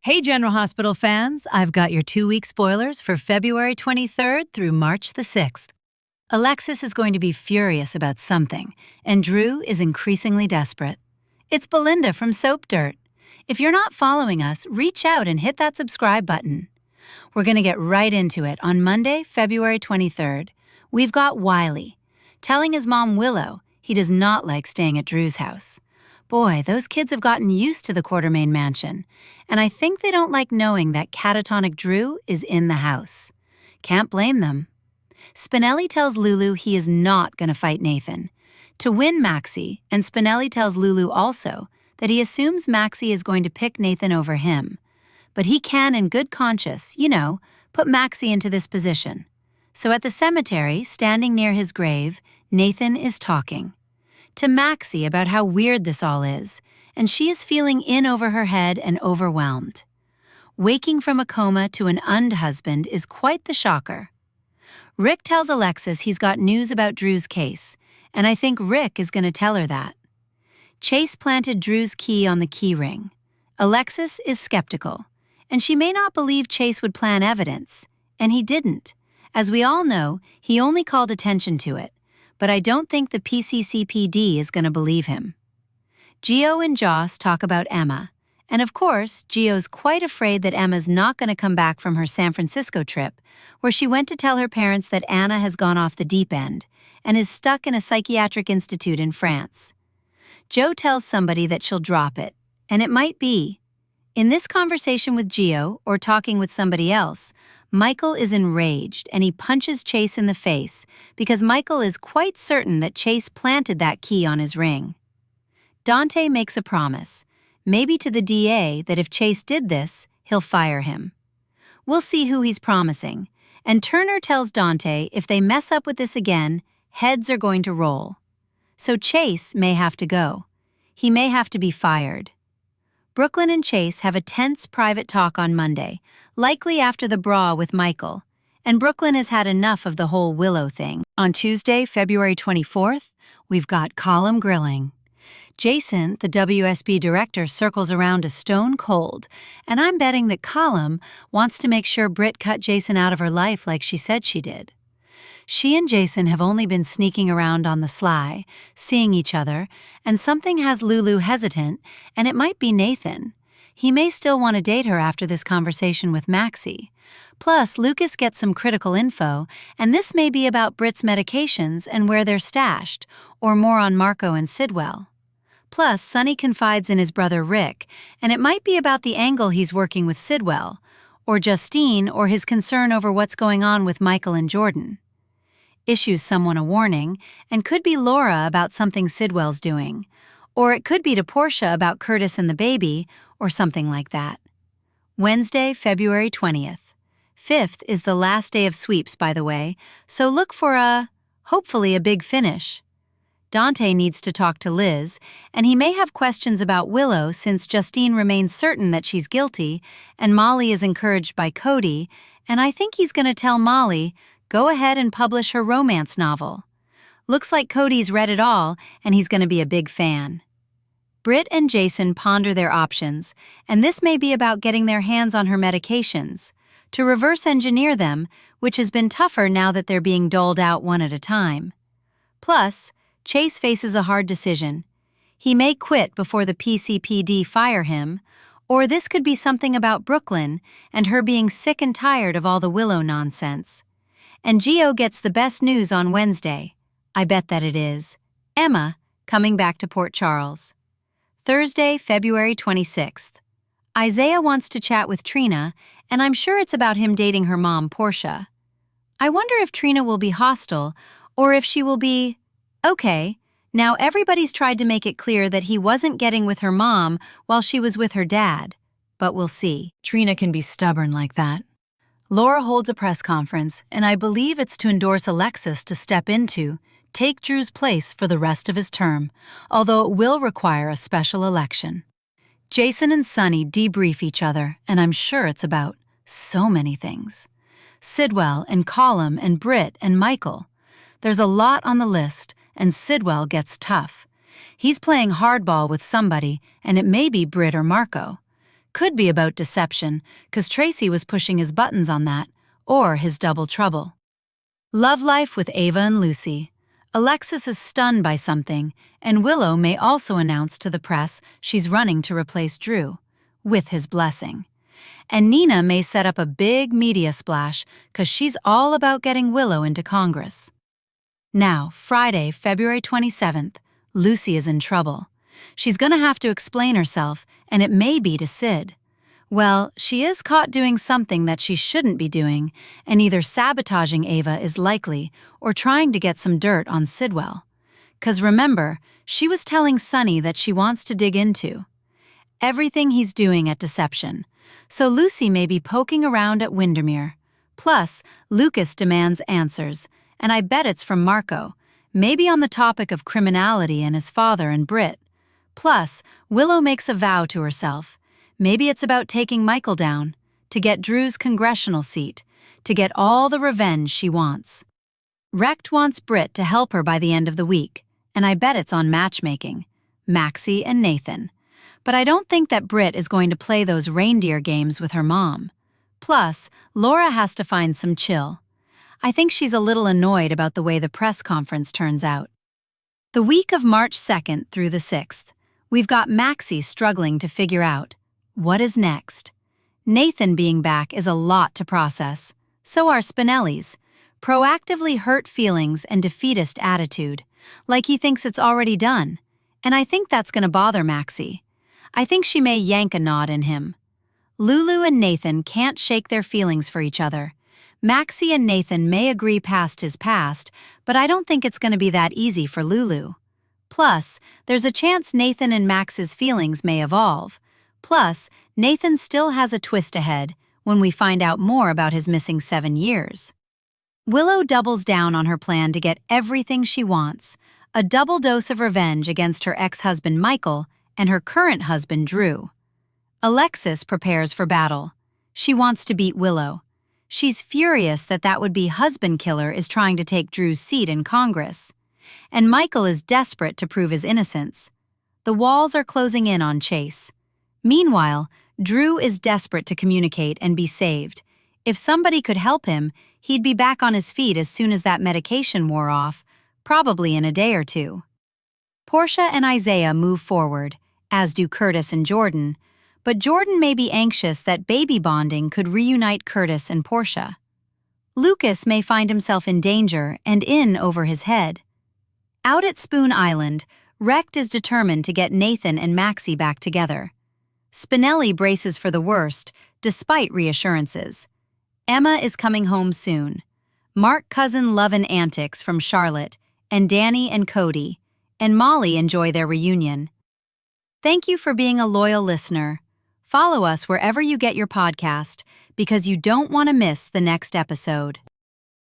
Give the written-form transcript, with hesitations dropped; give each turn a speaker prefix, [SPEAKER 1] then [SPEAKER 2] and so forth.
[SPEAKER 1] Hey, General Hospital fans, I've got your 2-week spoilers for February 23rd through March the 6th. Alexis is going to be furious about something, and Drew is increasingly desperate. It's Belinda from Soap Dirt. If you're not following us, reach out and hit that subscribe button. We're going to get right into it. On Monday, February 23rd, we've got Wiley telling his mom Willow he does not like staying at Drew's house. Boy, those kids have gotten used to the Quartermaine mansion, and I think they don't like knowing that catatonic Drew is in the house. Can't blame them. Spinelli tells Lulu he is not going to fight Nathan to win Maxie, and Spinelli tells Lulu also that he assumes Maxie is going to pick Nathan over him. But he can, in good conscience, put Maxie into this position. So at the cemetery, standing near his grave, Nathan is talking to Maxie about how weird this all is, and she is feeling in over her head and overwhelmed. Waking from a coma to an husband is quite the shocker. Rick tells Alexis he's got news about Drew's case, and I think Rick is going to tell her that. Chase planted Drew's key on the key ring. Alexis is skeptical, and she may not believe Chase would plant evidence, and he didn't. As we all know, he only called attention to it, but I don't think the PCCPD is going to believe him. Gio and Joss talk about Emma, and of course, Gio's quite afraid that Emma's not going to come back from her San Francisco trip, where she went to tell her parents that Anna has gone off the deep end and is stuck in a psychiatric institute in France. Jo tells somebody that she'll drop it, and it might be. In this conversation with Gio, or talking with somebody else, Michael is enraged and he punches Chase in the face because Michael is quite certain that Chase planted that key on his ring. Dante makes a promise, maybe to the DA, that if Chase did this, he'll fire him. We'll see who he's promising, and Turner tells Dante if they mess up with this again, heads are going to roll. So Chase may have to go. He may have to be fired. Brooklyn and Chase have a tense private talk on Monday, likely after the brawl with Michael, and Brooklyn has had enough of the whole Willow thing. On Tuesday, February 24th, we've got column grilling. Jason, the WSB director, circles around a stone cold, and I'm betting that Column wants to make sure Britt cut Jason out of her life like she said she did. She and Jason have only been sneaking around on the sly, seeing each other, and something has Lulu hesitant, and it might be Nathan. He may still want to date her after this conversation with Maxie. Plus, Lucas gets some critical info, and this may be about Britt's medications and where they're stashed, or more on Marco and Sidwell. Plus, Sonny confides in his brother Rick, and it might be about the angle he's working with Sidwell, or Justine, or his concern over what's going on with Michael and Jordan. Issues someone a warning, and could be Laura about something Sidwell's doing, or it could be to Portia about Curtis and the baby, or something like that. Wednesday, February 20th. 5th is the last day of sweeps, by the way, so look for hopefully a big finish. Dante needs to talk to Liz, and he may have questions about Willow since Justine remains certain that she's guilty, and Molly is encouraged by Cody, and I think he's going to tell Molly, go ahead and publish her romance novel. Looks like Cody's read it all, and he's going to be a big fan. Britt and Jason ponder their options, and this may be about getting their hands on her medications, to reverse engineer them, which has been tougher now that they're being doled out one at a time. Plus, Chase faces a hard decision. He may quit before the PCPD fire him, or this could be something about Brooklyn and her being sick and tired of all the Willow nonsense. And Gio gets the best news on Wednesday. I bet that it is Emma coming back to Port Charles. Thursday, February 26th. Isaiah wants to chat with Trina, and I'm sure it's about him dating her mom, Portia. I wonder if Trina will be hostile, or if she will be, okay, now everybody's tried to make it clear that he wasn't getting with her mom while she was with her dad, but we'll see. Trina can be stubborn like that. Laura holds a press conference, and I believe it's to endorse Alexis to step into, take Drew's place for the rest of his term, although it will require a special election. Jason and Sonny debrief each other, and I'm sure it's about so many things. Sidwell and Colum and Britt and Michael. There's a lot on the list, and Sidwell gets tough. He's playing hardball with somebody, and it may be Britt or Marco. Could be about deception, 'cause Tracy was pushing his buttons on that, or his double trouble. Love life with Ava and Lucy. Alexis is stunned by something, and Willow may also announce to the press she's running to replace Drew, with his blessing. And Nina may set up a big media splash, 'cause she's all about getting Willow into Congress. Now, Friday, February 27th, Lucy is in trouble. She's gonna have to explain herself, and it may be to Sid. Well, she is caught doing something that she shouldn't be doing, and either sabotaging Ava is likely or trying to get some dirt on Sidwell. 'Cause remember, she was telling Sonny that she wants to dig into everything he's doing at Deception, so Lucy may be poking around at Windermere. Plus, Lucas demands answers, and I bet it's from Marco, maybe on the topic of criminality and his father and Britt. Plus, Willow makes a vow to herself. Maybe it's about taking Michael down, to get Drew's congressional seat, to get all the revenge she wants. Recht wants Britt to help her by the end of the week, and I bet it's on matchmaking, Maxie and Nathan. But I don't think that Britt is going to play those reindeer games with her mom. Plus, Laura has to find some chill. I think she's a little annoyed about the way the press conference turns out. The week of March 2nd through the 6th, we've got Maxie struggling to figure out what is next. Nathan being back is a lot to process. So are Spinelli's. Proactively hurt feelings and defeatist attitude, like he thinks it's already done. And I think that's going to bother Maxie. I think she may yank a nod in him. Lulu and Nathan can't shake their feelings for each other. Maxie and Nathan may agree past his past, but I don't think it's going to be that easy for Lulu. Plus, there's a chance Nathan and Max's feelings may evolve. Plus, Nathan still has a twist ahead when we find out more about his missing 7 years. Willow doubles down on her plan to get everything she wants, a double dose of revenge against her ex-husband Michael and her current husband Drew. Alexis prepares for battle. She wants to beat Willow. She's furious that would-be husband killer is trying to take Drew's seat in Congress. And Michael is desperate to prove his innocence. The walls are closing in on Chase. Meanwhile, Drew is desperate to communicate and be saved. If somebody could help him, he'd be back on his feet as soon as that medication wore off, probably in a day or two. Portia and Isaiah move forward, as do Curtis and Jordan, but Jordan may be anxious that baby bonding could reunite Curtis and Portia. Lucas may find himself in danger and in over his head. Out at Spoon Island, Recht is determined to get Nathan and Maxie back together. Spinelli braces for the worst, despite reassurances. Emma is coming home soon. Mark cousin lovin' antics from Charlotte, and Danny and Cody, and Molly enjoy their reunion. Thank you for being a loyal listener. Follow us wherever you get your podcast, because you don't want to miss the next episode.